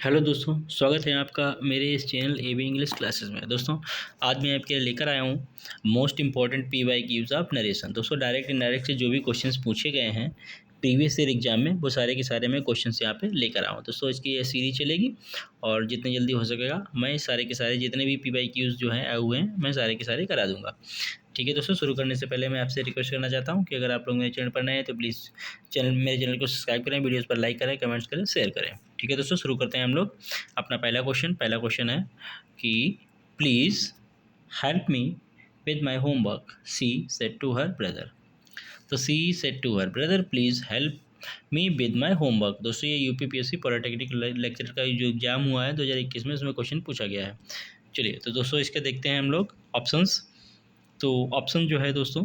Hello दोस्तों, स्वागत है आपका मेरे इस चैनल एबी इंग्लिश क्लासेस में। दोस्तों, आज मैं आपके लिए लेकर आया हूँ most important P Y Qs of narration. दोस्तों, डायरेक्ट इनडायरेक्ट से जो भी क्वेश्चंस पूछे गए हैं प्रीवियस ईयर एग्जाम में, वो सारे के सारे मैं क्वेश्चंस यहाँ पे लेकर आऊँ। दोस्तों, इसकी ये सीरीज चलेगी और जितनी जल्दी हो सकेगा मैं सारे के सारे जितने भी पी वाई क्यूज जो हैं आए हुए हैं मैं सारे के सारे करा दूँगा। ठीक है दोस्तों, शुरू करने से पहले मैं आपसे रिक्वेस्ट करना चाहता हूँ कि अगर आप लोग मेरे चैनल पर नए हैं तो प्लीज़ मेरे चैनल को सब्सक्राइब करें, वीडियोस पर लाइक करें, कमेंट्स करें, शेयर करें। ठीक है दोस्तों, शुरू करते हैं हम लोग अपना पहला क्वेश्चन है कि please help me with my homework, she said to her brother. तो she said to her brother please help me with my homework. दोस्तों, ये यूपीपीएससी पॉलिटेक्निक लेक्चर का जो एग्जाम हुआ है 2021 में, उसमें क्वेश्चन पूछा गया है। चलिए तो दोस्तों, इसके देखते हैं हम लोग ऑप्शंस। तो ऑप्शन जो है दोस्तों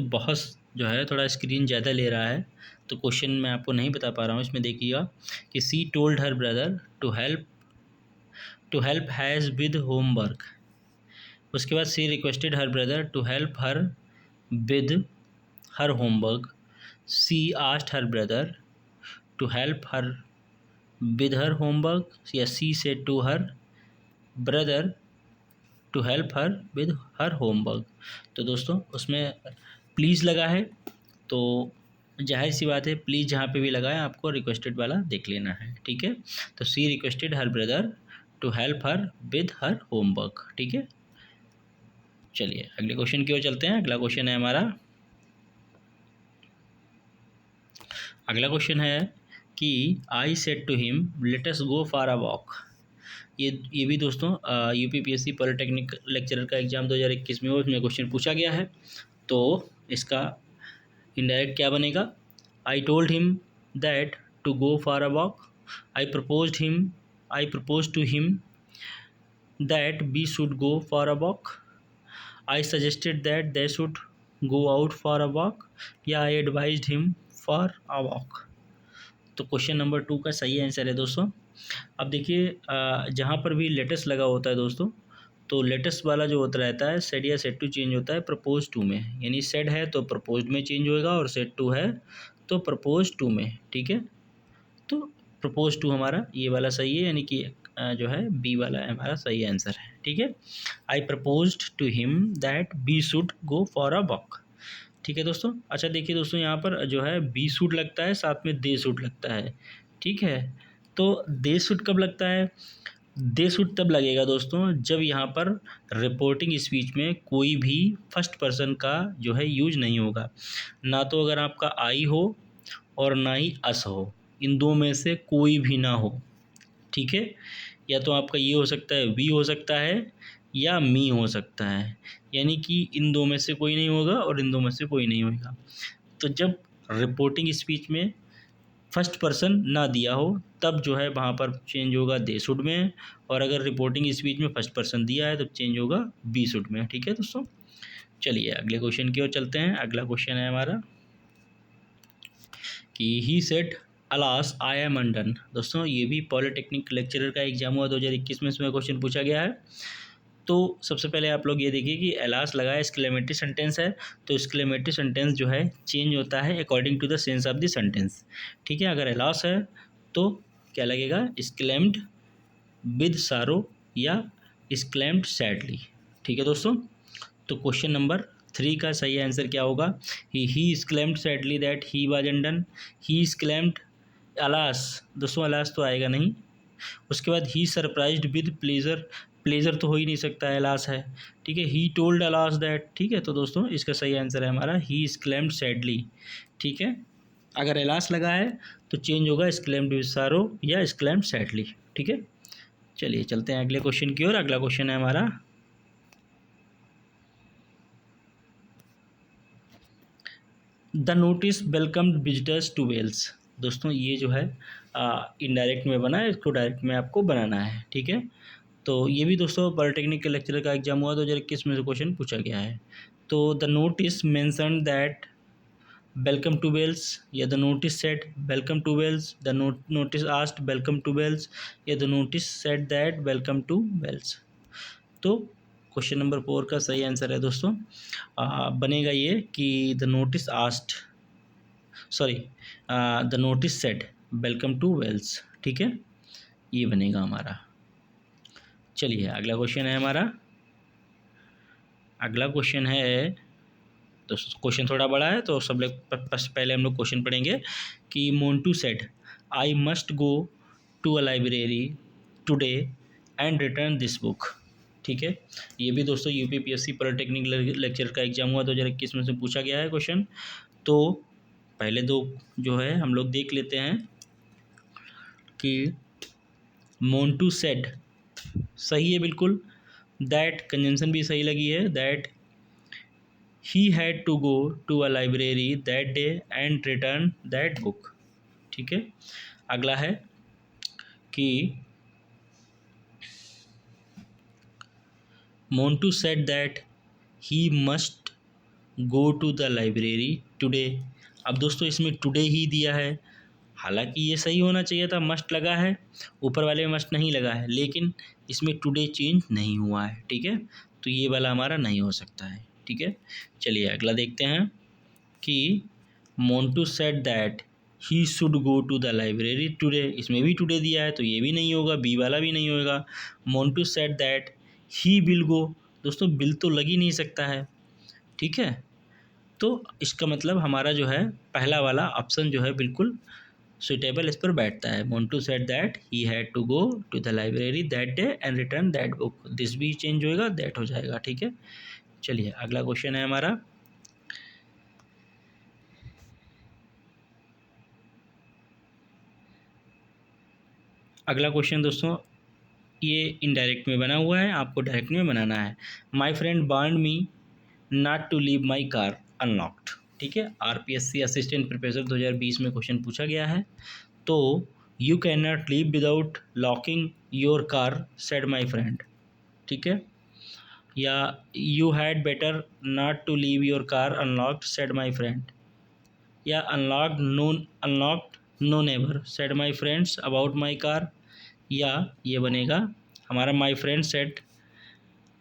बहुत जो है थोड़ा स्क्रीन ज़्यादा ले रहा है, तो क्वेश्चन मैं आपको नहीं बता पा रहा हूँ। इसमें देखिएगा कि she told her brother to help has with homework. उसके बाद she requested her brother to help her with her homework. She asked her brother to help her with her homework, या she said to her brother to help her with her homework. तो दोस्तों, उसमें please लगा है, तो जाहिर सी बात है प्लीज़ जहाँ पे भी लगा है आपको रिक्वेस्टेड वाला देख लेना है। ठीक है, तो she requested her brother to help her with her homework. ठीक है, चलिए अगले क्वेश्चन की ओर चलते हैं। अगला क्वेश्चन है कि I said to him let us go for a walk. ये भी दोस्तों यूपीपीएससी पॉलिटेक्निक लेक्चरर का एग्जाम 2021 में उसमें क्वेश्चन पूछा गया है। तो इसका इनडायरेक्ट क्या बनेगा? I told him that to go for a walk. I propose to him that we should go for a walk. I suggested that they should go out for a walk, या I advised him for a walk. तो question number 2 का सही answer है दोस्तों। अब देखिए, जहाँ पर भी लेटेस्ट लगा होता है दोस्तों, तो लेटेस्ट वाला जो होता रहता है सेड या सेड टू चेंज होता है प्रपोज टू में। यानी सेड है तो प्रपोज में चेंज होएगा, और सेड टू है तो प्रपोज टू में। ठीक है, तो प्रपोज टू हमारा ये वाला सही है, यानी कि जो है बी वाला हमारा सही आंसर है। ठीक है, I proposed to him that B should go for a walk. ठीक है दोस्तों। अच्छा देखिए दोस्तों, यहाँ पर जो है बी सूट लगता है, साथ में दे सूट लगता है। ठीक है, तो दे सूट कब लगता है? दे सूट तब लगेगा दोस्तों जब यहाँ पर रिपोर्टिंग स्पीच में कोई भी फर्स्ट पर्सन का जो है यूज नहीं होगा। ना तो अगर आपका आई हो और ना ही अस हो, इन दो में से कोई भी ना हो। ठीक है, या तो आपका ये हो सकता है, वी हो सकता है, या मी हो सकता है। यानी कि इन दो में से कोई नहीं होगा और इन दो में से कोई नहीं होगा। तो जब रिपोर्टिंग स्पीच में फर्स्ट पर्सन ना दिया हो तब जो है वहाँ पर चेंज होगा दे शुड में, और अगर रिपोर्टिंग स्पीच में फर्स्ट पर्सन दिया है तब चेंज होगा बी शुड में। ठीक है दोस्तों, चलिए अगले क्वेश्चन की ओर चलते हैं। अगला क्वेश्चन है हमारा कि he said alas I am undone. दोस्तों, ये भी पॉलिटेक्निक लेक्चरर का एग्जाम हुआ 2021 में, इसमें क्वेश्चन पूछा गया है। तो सबसे पहले आप लोग ये देखिए कि एलास लगा है, एक्सक्लेमेटरी सेंटेंस है, तो एक्सक्लेमेटरी सेंटेंस जो है चेंज होता है according to the sense of the sentence. ठीक है, अगर एलास है तो क्या लगेगा? एक्सक्लेम्ड विद सारो, या एक्सक्लेम्ड सैडली। ठीक है दोस्तों, तो क्वेश्चन नंबर 3 का सही आंसर क्या होगा? He exclaimed sadly that he was undone. He exclaimed alas. दोस्तों, अलास तो आएगा नहीं। उसके बाद ही सरप्राइज्ड विद प्लेजर। प्लेजर तो हो ही नहीं सकता, एलास है। ठीक है, ही टोल्ड अलास दैट। ठीक है, तो दोस्तों इसका सही आंसर है हमारा ही एक्सक्लेम्ड सैडली। ठीक है, अगर एलास लगा है तो चेंज होगा एक्सक्लेम्ड विद सारो या एक्सक्लेम्ड सैडली। ठीक है, चलिए चलते हैं अगले क्वेश्चन की ओर। अगला क्वेश्चन है हमारा the notice welcomed visitors to Wales. दोस्तों, ये जो है इनडायरेक्ट में बना है, इसको डायरेक्ट में आपको बनाना है। ठीक है, तो ये भी दोस्तों पॉलिटेक्निक के लेक्चर का एग्जाम हुआ 2021 में से क्वेश्चन पूछा गया है। तो the notice mention that welcome to Wales, या the notice said welcome to Wales, the notice asked welcome to Wales, या the notice said that welcome to Wales. तो क्वेश्चन नंबर 4 का सही आंसर है दोस्तों बनेगा ये कि the notice asked sorry, the notice said welcome to Wales, ठीक है, ये बनेगा हमारा। चलिए अगला क्वेश्चन है हमारा, अगला क्वेश्चन है, तो क्वेश्चन थोड़ा बड़ा है तो सब लोग पहले हम लोग क्वेश्चन पढ़ेंगे कि Montu said I must go to a library today and return this book, ठीक है। ये भी दोस्तों यूपीपीएससी पॉलिटेक्निक लेक्चर का एग्जाम हुआ 2021 में से पूछा गया है क्वेश्चन। तो पहले दो जो है हम लोग देख लेते हैं कि मोन्टू सेड सही है बिल्कुल, दैट कंजंक्शन भी सही लगी है, that he had to go to a library that day and return that book, ठीक है। अगला है कि Montu said that he must go to the library today। अब दोस्तों इसमें टुडे ही दिया है, हालांकि ये सही होना चाहिए था, मस्ट लगा है, ऊपर वाले में मस्ट नहीं लगा है, लेकिन इसमें टुडे चेंज नहीं हुआ है, ठीक है, तो ये वाला हमारा नहीं हो सकता है, ठीक है। चलिए अगला देखते हैं कि Montu said that he should go to the library today, इसमें भी टुडे दिया है तो ये भी नहीं होगा, बी वाला भी नहीं होगा। Montu said that he will go, दोस्तों बिल तो लग ही नहीं सकता है, ठीक है, तो इसका मतलब हमारा जो है पहला वाला ऑप्शन जो है बिल्कुल सुटेबल इस पर बैठता है। Montu said that he had to go to the library that day and return that book, this भी चेंज होएगा, दैट हो जाएगा, ठीक है। चलिए अगला क्वेश्चन है हमारा, अगला क्वेश्चन दोस्तों ये इनडायरेक्ट में बना हुआ है, आपको डायरेक्ट में बनाना है। My friend warned me not to leave my car unlocked, ठीक है, आरपीएससी असिस्टेंट प्रोफेसर 2020 में क्वेश्चन पूछा गया है। तो you can not leave without locking your car said my friend, ठीक है, या you had better not to leave your car unlocked said my friend, या unlocked no never said my friends about my car, या ये बनेगा हमारा my friend said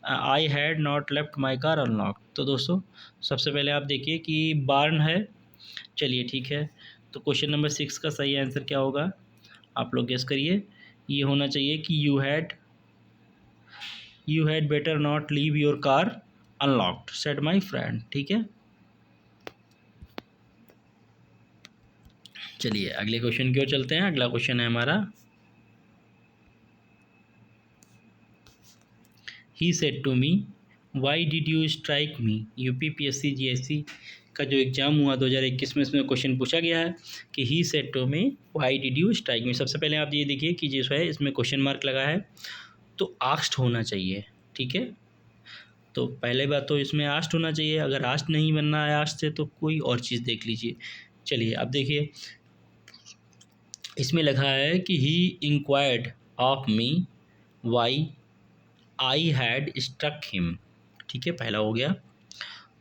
I had not left my car unlocked. तो दोस्तों सबसे पहले आप देखिए कि बार्न है, चलिए ठीक है, तो क्वेश्चन नंबर 6 का सही आंसर क्या होगा, आप लोग गेस करिए। ये होना चाहिए कि you had better not leave your car unlocked said my friend, ठीक है। चलिए अगले क्वेश्चन की ओर चलते हैं, अगला क्वेश्चन है हमारा, he said to me why did you strike me. UPPSC GSC का जो एग्ज़ाम हुआ 2021 में, इसमें क्वेश्चन पूछा गया है कि he said to me why did you strike me. सबसे पहले आप ये देखिए कि जो है इसमें क्वेश्चन मार्क लगा है तो आस्क्ड होना चाहिए, ठीक है, तो पहले बात तो इसमें आस्क्ड होना चाहिए, अगर आस्क्ड नहीं बनना है आस्क्ड से तो कोई और चीज़ देख लीजिए। चलिए अब देखिए इसमें लिखा है कि he inquired of me why I had struck him, ठीक है, पहला हो गया।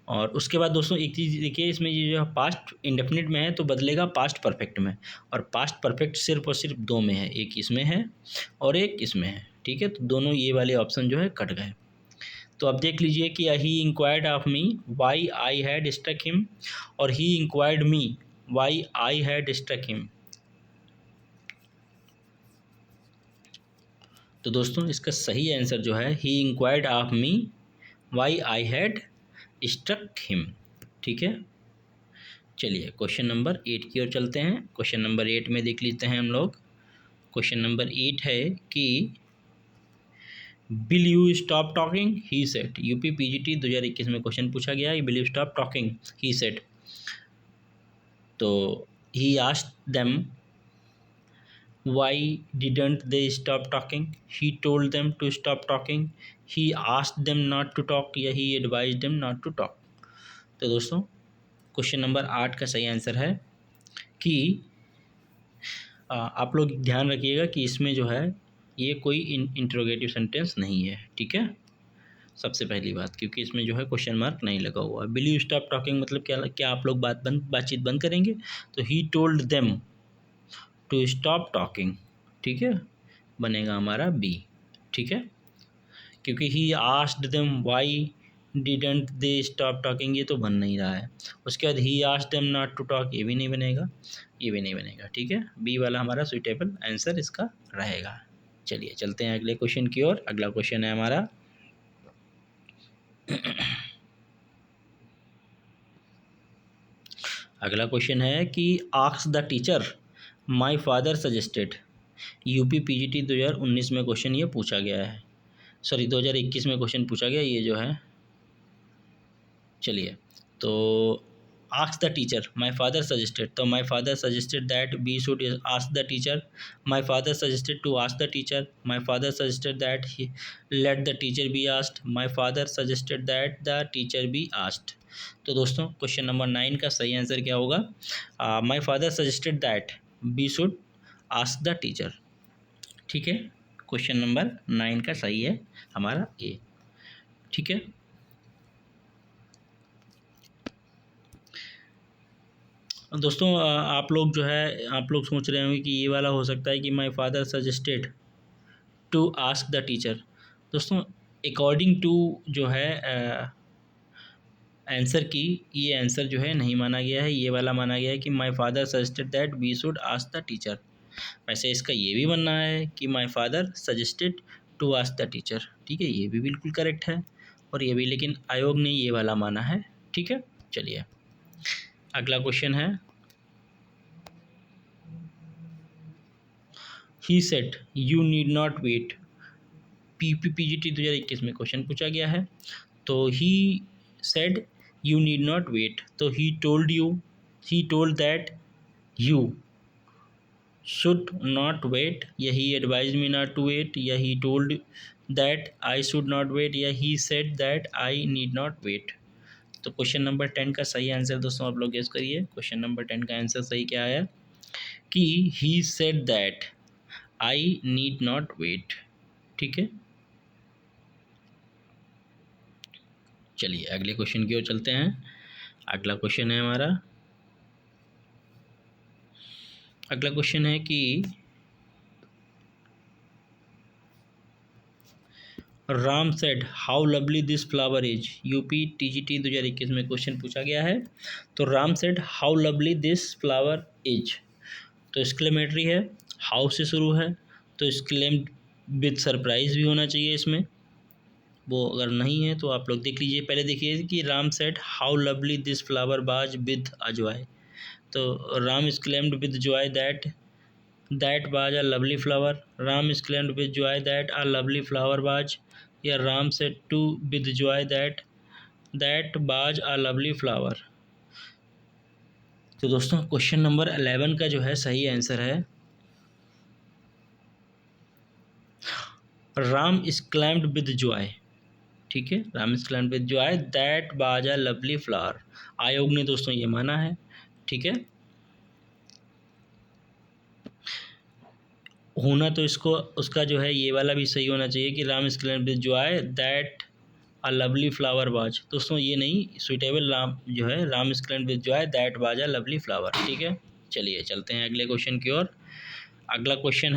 और उसके बाद दोस्तों एक चीज़ देखिए, इसमें ये जो है पास्ट इंडेफिनिट में है तो बदलेगा पास्ट परफेक्ट में, और पास्ट परफेक्ट सिर्फ और सिर्फ दो में है, एक इसमें है और एक इसमें है, ठीक है, तो दोनों ये वाले ऑप्शन जो है कट गए। तो अब देख लीजिए कि he inquired of me why I had struck him, और he inquired me why I had struck him. तो दोस्तों इसका सही आंसर जो है he inquired of me why I had struck him, ठीक है। चलिए क्वेश्चन नंबर 8 की ओर चलते हैं। क्वेश्चन नंबर 8 में देख लेते हैं हम लोग। क्वेश्चन नंबर 8 है कि will you stop talking he said. UP PGT 2021 में क्वेश्चन पूछा गया है, will you stop talking he said. तो he asked them why didn't they stop talking, he told them to stop talking, he asked them not to talk, या he advised them not to talk। तो दोस्तों question number 8 का सही answer है कि आप लोग ध्यान रखिएगा कि इसमें जो है ये कोई इंट्रोगेटिव सेंटेंस नहीं है, ठीक है, सबसे पहली बात, क्योंकि इसमें जो है क्वेश्चन मार्क नहीं लगा हुआ है। विल यू स्टॉप टॉकिंग मतलब क्या आप लोग बातचीत बंद करेंगे, तो he told them to stop talking, ठीक है, बनेगा हमारा बी, ठीक है, क्योंकि he asked them why didn't they stop talking, ये तो बन नहीं रहा है। उसके बाद he asked them not to talk, ये भी नहीं बनेगा, ये भी नहीं बनेगा। ठीक है, बी वाला हमारा सुइटेबल आंसर इसका रहेगा। चलिए चलते हैं अगले क्वेश्चन की ओर। अगला क्वेश्चन है हमारा अगला क्वेश्चन है कि ask the teacher my father suggested. UP PGT 2019 में क्वेश्चन ये पूछा गया है, सॉरी 2021 में क्वेश्चन पूछा गया ये जो है। चलिए, तो ask the teacher my father suggested, तो my father suggested that B should ask the teacher, my father suggested to ask the teacher, my father suggested that he let the teacher be asked, my father suggested that the teacher be asked. तो दोस्तों question number 9 का सही answer क्या होगा? My father suggested that B should ask the teacher. ठीक है, question number 9 का सही है हमारा ए। ठीक है, दोस्तों आप लोग जो है आप लोग सोच रहे होंगे कि ये वाला हो सकता है कि my father suggested to ask the teacher. दोस्तों अकॉर्डिंग टू जो है आंसर की, ये आंसर जो है नहीं माना गया है, ये वाला माना गया है कि my father suggested that we should ask the teacher. वैसे इसका ये भी बनना है कि my father suggested to ask the teacher. ठीक है, ये भी बिल्कुल करेक्ट है, और ये भी, लेकिन आयोग ने ये वाला माना है। ठीक है, चलिए अगला क्वेश्चन है he said you need not wait. PGT 2021 में क्वेश्चन पूछा गया है। तो he said you need not wait, तो he told that you should not wait, या he advise me not to wait, या he told that I should not wait, या he said that I need not wait. तो question number 10 का सही answer दोस्तों आप लोग गेस करिए। क्वेश्चन नंबर 10 का आंसर सही क्या है कि he said that I need not wait. ठीक है, चलिए अगले क्वेश्चन की ओर चलते हैं। अगला क्वेश्चन है हमारा, अगला क्वेश्चन है कि Ram said how lovely this flower is. UP TGT 2021 में क्वेश्चन पूछा गया है। तो Ram said how lovely this flower is, तो एक्सक्लेमेटरी है, हाउ से शुरू है, तो एक्सक्लेम्ड विद सरप्राइज भी होना चाहिए इसमें। वो अगर नहीं है तो आप लोग देख लीजिए, पहले देखिए कि Ram said how lovely this flower बाज विद अजॉय, तो Ram exclaimed with joy that was a lovely flower, Ram exclaimed with joy that a lovely flower was, या Ram said to with joy that was a lovely flower। तो दोस्तों question number 11 का जो है सही answer है राम exclaimed with joy। ठीक है, Ram exclaimed with joy that was a lovely flower। आयोग ने दोस्तों ये माना है। ठीक है, होना तो इसको उसका जो है ये वाला भी सही होना चाहिए कि Ram exclaimed with joy that a lovely flower was। दोस्तों ये नहीं, सुइटेबल राम जो है Ram exclaimed with joy that was a lovely flower। ठीक है, चलिए चलते हैं अगले क्वेश्चन की ओर। अगला क्वेश्चन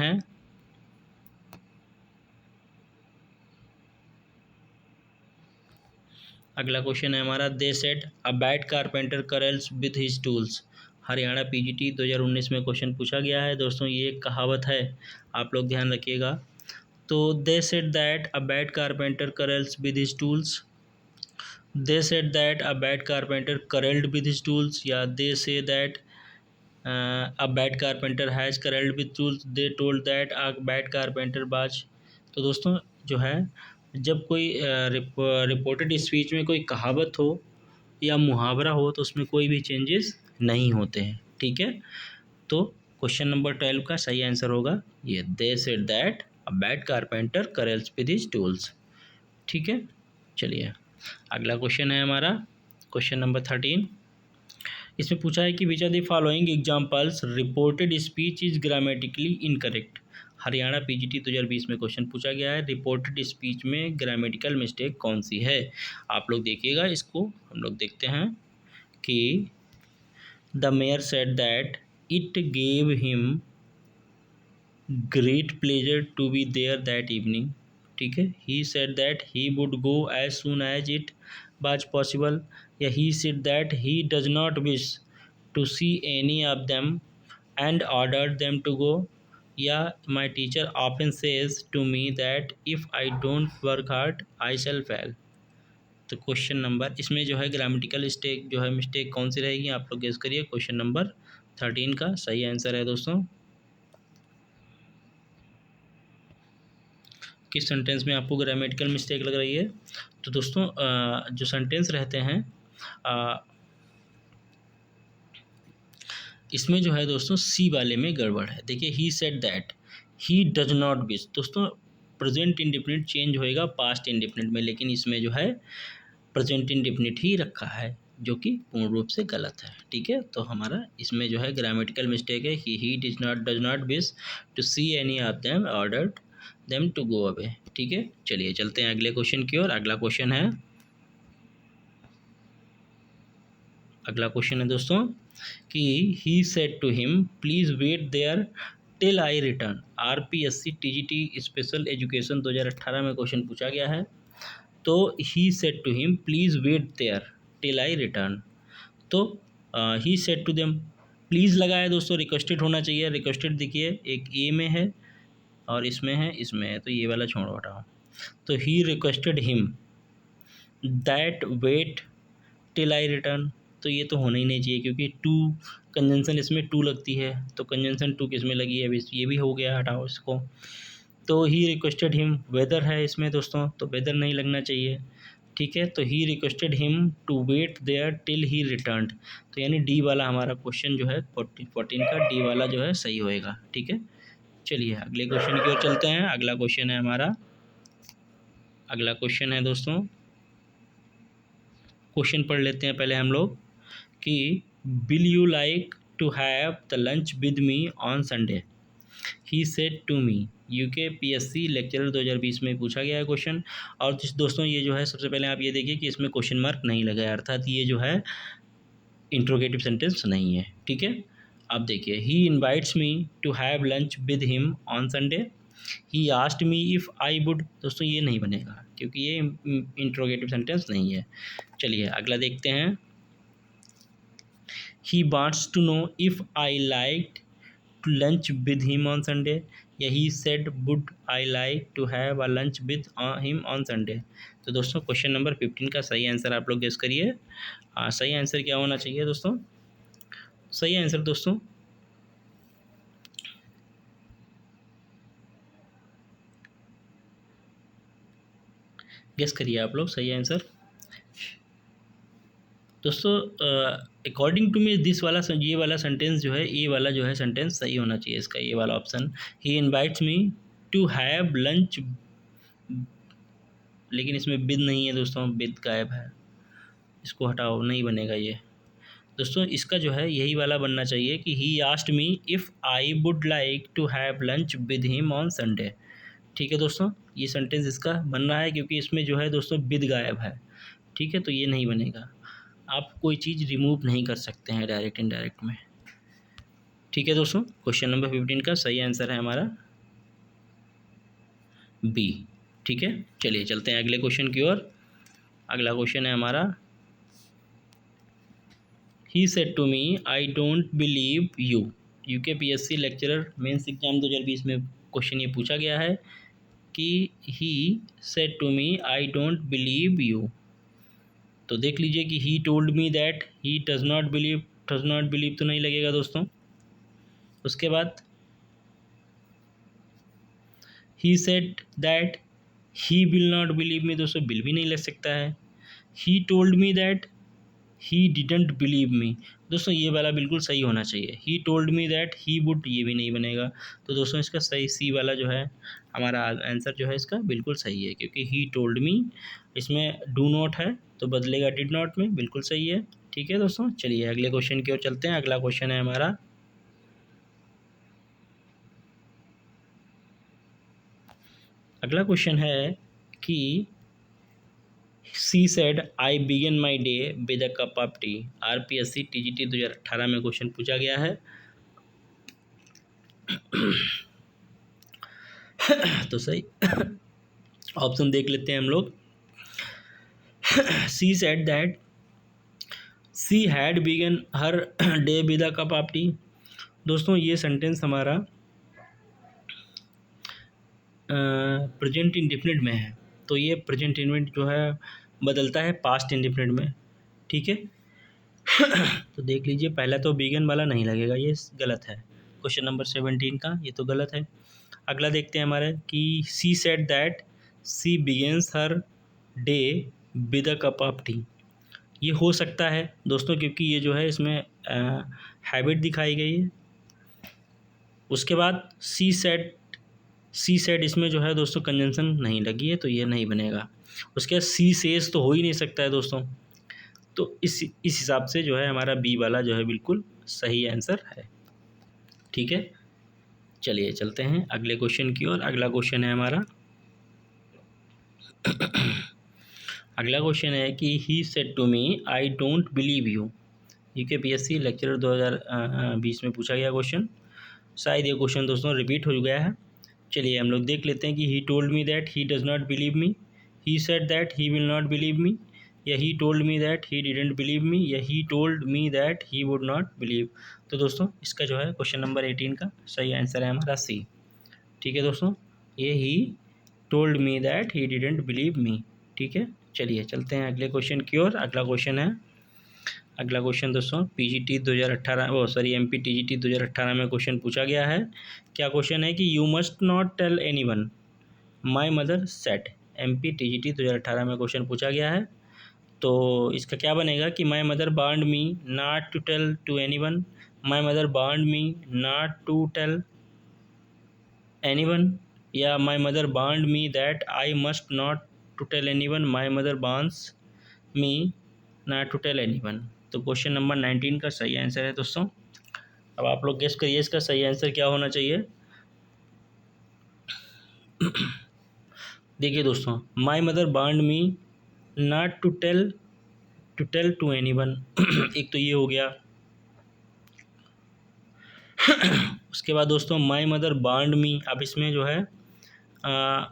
है हमारा they said a bad carpenter quarrels with his tools. Haryana PGT 2019 में क्वेश्चन पूछा गया है। दोस्तों ये एक कहावत है, आप लोग ध्यान रखिएगा। तो they said that a bad carpenter quarrels with his tools, they said that a bad carpenter quarrelled with his tools, या they say that a bad carpenter has quarrelled with tools, they told that a bad carpenter बाज। तो दोस्तों जो है जब कोई reported speech में कोई कहावत हो या मुहावरा हो तो उसमें कोई भी चेंजेस नहीं होते हैं। ठीक है, तो क्वेश्चन नंबर 12 का सही आंसर होगा ये, they said that a bad carpenter quarrels with his tools. ठीक है, चलिए अगला क्वेश्चन है हमारा क्वेश्चन नंबर 13। इसमें पूछा है कि which are the following examples reported speech is grammatically incorrect. Haryana PGT 2020 में क्वेश्चन पूछा गया है, रिपोर्टेड स्पीच में ग्रामेटिकल मिस्टेक कौन सी है। आप लोग देखिएगा इसको, हम लोग देखते हैं कि the mayor said that it gave him great pleasure to be there that evening. ठीक है, he said that he would go as soon as it was possible, या he said that he does not wish to see any of them and ordered them to go, या my teacher often says to me that if I don't work hard I shall fail। तो question number इसमें जो है grammatical stake जो है mistake कौन सी रहेगी आप लोग गेस करिए। क्वेश्चन नंबर 13 का सही आंसर है दोस्तों। किस सेंटेंस में आपको ग्रामेटिकल मिस्टेक लग रही है? तो दोस्तों जो सेंटेंस रहते हैं इसमें जो है दोस्तों सी वाले में गड़बड़ है। देखिए ही said that, he does not wish, दोस्तों प्रेजेंट इंडेफिनिट चेंज होएगा पास्ट इंडेफिनिट में, लेकिन इसमें जो है प्रेजेंट इंडेफिनिट ही रखा है जो कि पूर्ण रूप से गलत है। ठीक है, तो हमारा इसमें जो है ग्रामेटिकल मिस्टेक है कि he does not wish to see any of them ordered them to go away. ठीक है, चलिए चलते हैं अगले क्वेश्चन की ओर। अगला क्वेश्चन है दोस्तों कि he said to him please wait there till I return. RPSC TGT special education 2018 में क्वेश्चन पूछा गया है। तो he said to him please wait there till I return, तो he said to them please लगा है दोस्तों, रिक्वेस्टेड होना चाहिए। रिक्वेस्टेड देखिए एक ए में है और इसमें है, तो ये वाला छोड़ो हटाओ। तो he requested him that wait till I return, तो ये तो होना ही नहीं चाहिए क्योंकि टू कंजंक्शन इसमें टू लगती है, तो कंजंक्शन टू किस में लगी है, ये भी हो गया, हटाओ इसको। तो ही रिक्वेस्टेड हिम वेदर है इसमें दोस्तों, तो वेदर नहीं लगना चाहिए। ठीक है, तो he requested him to wait there till he return, तो यानी डी वाला हमारा क्वेश्चन जो है 14 का डी वाला जो है सही होएगा। ठीक है, चलिए अगले क्वेश्चन की ओर चलते हैं। अगला क्वेश्चन है दोस्तों, क्वेश्चन पढ़ लेते हैं पहले हम लोग कि will you like to have the lunch with me on Sunday, he said to me. UKPSC lecturer 2020 में पूछा गया है क्वेश्चन। और दोस्तों ये जो है सबसे पहले आप ये देखिए कि इसमें क्वेश्चन मार्क नहीं लगा है, अर्थात ये जो है इंट्रोगेटिव सेंटेंस नहीं है। ठीक है, अब देखिए he invites me to have lunch with him on Sunday, he asked me if I would, दोस्तों ये नहीं बनेगा क्योंकि ये इंट्रोगेटिव सेंटेंस नहीं है। चलिए अगला देखते हैं, he wants to know if I like to lunch with him on Sunday, या he said would I like to have a lunch with him on Sunday. तो दोस्तों क्वेश्चन नंबर 15 का सही आंसर आप लोग गेस करिए। सही आंसर क्या होना चाहिए दोस्तों? सही आंसर दोस्तों गेस करिए आप लोग, सही आंसर दोस्तों अकॉर्डिंग टू मी दिस वाला ये वाला सेंटेंस जो है, ये वाला जो है सेंटेंस सही होना चाहिए इसका, ये वाला option. He invites me to have lunch, लेकिन इसमें विद नहीं है दोस्तों, विद गायब है, इसको हटाओ, नहीं बनेगा ये दोस्तों। इसका जो है यही वाला बनना चाहिए कि he asked me if I would like to have lunch with him on Sunday. ठीक है दोस्तों, ये सेंटेंस इसका बन रहा है क्योंकि इसमें जो है दोस्तों विद गायब है। ठीक है, तो ये नहीं बनेगा, आप कोई चीज़ रिमूव नहीं कर सकते हैं डायरेक्ट इनडायरेक्ट में। ठीक है दोस्तों, क्वेश्चन नंबर 15 का सही आंसर है हमारा बी। ठीक है, चलिए चलते हैं अगले क्वेश्चन की ओर। अगला क्वेश्चन है हमारा, he said to me I don't believe you. UKPSC lecturer mains exam 2020 में क्वेश्चन ये पूछा गया है कि he said to me I don't believe you. तो देख लीजिए कि he told me that he does not believe तो नहीं लगेगा दोस्तों। उसके बाद he said that he will not believe me, दोस्तों बिल भी नहीं लग सकता है। He told me that he didn't believe me, दोस्तों ये वाला बिल्कुल सही होना चाहिए। ही told me that he would, ये भी नहीं बनेगा। तो दोस्तों इसका सही सी वाला जो है हमारा आंसर जो है इसका बिल्कुल सही है, क्योंकि ही टोल्ड मी इसमें डू नॉट है तो बदलेगा डिड नॉट में, बिल्कुल सही है। ठीक है दोस्तों, चलिए अगले क्वेश्चन की ओर चलते हैं। अगला क्वेश्चन है हमारा, अगला क्वेश्चन है कि she said I begin my day with a cup of T. RPSC TGT 2018 में क्वेश्चन पूछा गया है। तो सही ऑप्शन देख लेते हैं हम लोग। सी said that she had begun her day with a cup of T. दोस्तों ये सेंटेंस हमारा प्रेजेंट इंडेफिनिट में है, तो ये प्रेजेंट इंडेफिनिट जो है बदलता है पास्ट इंडेफिनिट में, ठीक है। तो देख लीजिए, पहला तो बिगन वाला नहीं लगेगा, ये गलत है। क्वेश्चन नंबर 17 का ये तो गलत है। अगला देखते हैं हमारे कि she said that she begins her day with a cup of tea. ये हो सकता है दोस्तों, क्योंकि ये जो है इसमें हैबिट दिखाई गई है। उसके बाद सी सेड इसमें जो है दोस्तों कंजंक्शन नहीं लगी है, तो ये नहीं बनेगा। उसके बाद सी सेज तो हो ही नहीं सकता है दोस्तों, तो इस हिसाब से जो है हमारा बी वाला जो है बिल्कुल सही आंसर है, ठीक है। चलिए चलते हैं अगले क्वेश्चन की ओर। अगला क्वेश्चन है हमारा अगला क्वेश्चन है कि he said to me I don't believe you. UKPSC lecturer 2020 में पूछा गया क्वेश्चन। शायद ये क्वेश्चन दोस्तों रिपीट हो गया है। चलिए हम लोग देख लेते हैं कि he told me that he does not believe me, he said that he will not believe me, या he told me that he didn't believe me, या he told me that he would not believe. तो दोस्तों इसका जो है question number 18 का सही answer है हमारा सी, ठीक है दोस्तों। ये ही told me that he didn't believe मी, ठीक है। चलिए चलते हैं अगले क्वेश्चन की ओर। अगला क्वेश्चन दोस्तों पीजीटी 2018 एमपीटीजीटी 2018 में क्वेश्चन पूछा गया है। क्या क्वेश्चन है कि you must not tell anyone my mother said. MP TGT 2018 में क्वेश्चन पूछा गया है, तो इसका क्या बनेगा कि my mother warned me not to tell to anyone, my mother warned me not to tell anyone, या my mother warned me that I must not to tell anyone, my mother warns me not to tell anyone. तो question number 19 का सही answer है दोस्तों। अब आप लोग guess करिए इसका सही आंसर क्या होना चाहिए। देखिए दोस्तों, my mother warned me not to tell to anyone, एक तो ये हो गया। उसके बाद दोस्तों माय मदर वार्न्ड मी, अब इसमें जो है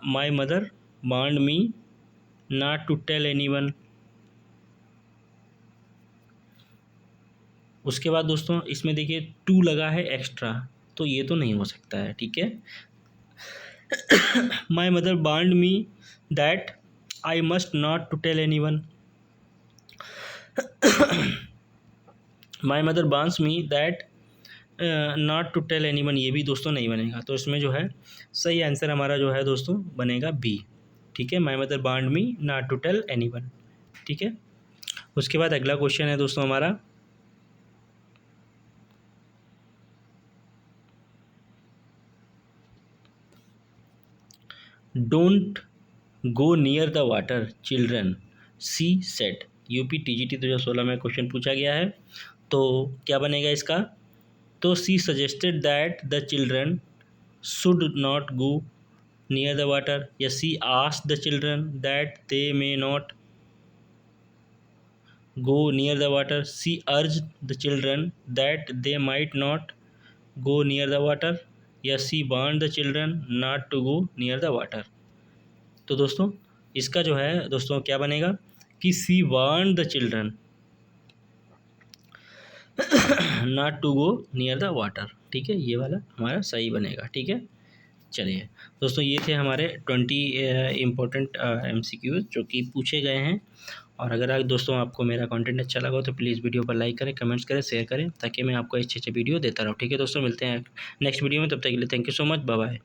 my mother warned me not to tell anyone. उसके बाद दोस्तों इसमें देखिए टू लगा है एक्स्ट्रा, तो ये तो नहीं हो सकता है, ठीक है। My mother warned me that I must not to tell anyone, my mother warns me that not to tell anyone, ये भी दोस्तों नहीं बनेगा। तो इसमें जो है सही आंसर हमारा जो है दोस्तों बनेगा बी, ठीक है। My mother warned me not to tell anyone, ठीक है। उसके बाद अगला क्वेश्चन है दोस्तों हमारा don't go near the water children she said. UP TGT 2016 में क्वेश्चन पूछा गया है, तो क्या बनेगा इसका। तो she suggested that the children should not go near the water, या she asked the children that they may not go near the water, she urged the children that they might not go near the water, या she warned the children not to go near the water. तो दोस्तों इसका जो है दोस्तों क्या बनेगा कि she warned the children not to go near the water, ठीक है। ये वाला हमारा सही बनेगा, ठीक है। चलिए दोस्तों, ये थे हमारे 20 इम्पोर्टेंट MCQs जो कि पूछे गए हैं। और अगर दोस्तों आपको मेरा कंटेंट अच्छा लगा हो तो प्लीज़ वीडियो पर लाइक करें, कमेंट्स करें, शेयर करें, ताकि मैं आपको अच्छे वीडियो देता रहूँ, ठीक है दोस्तों। मिलते हैं नेक्स्ट वीडियो में, तब तक के लिए thank you so much, bye bye.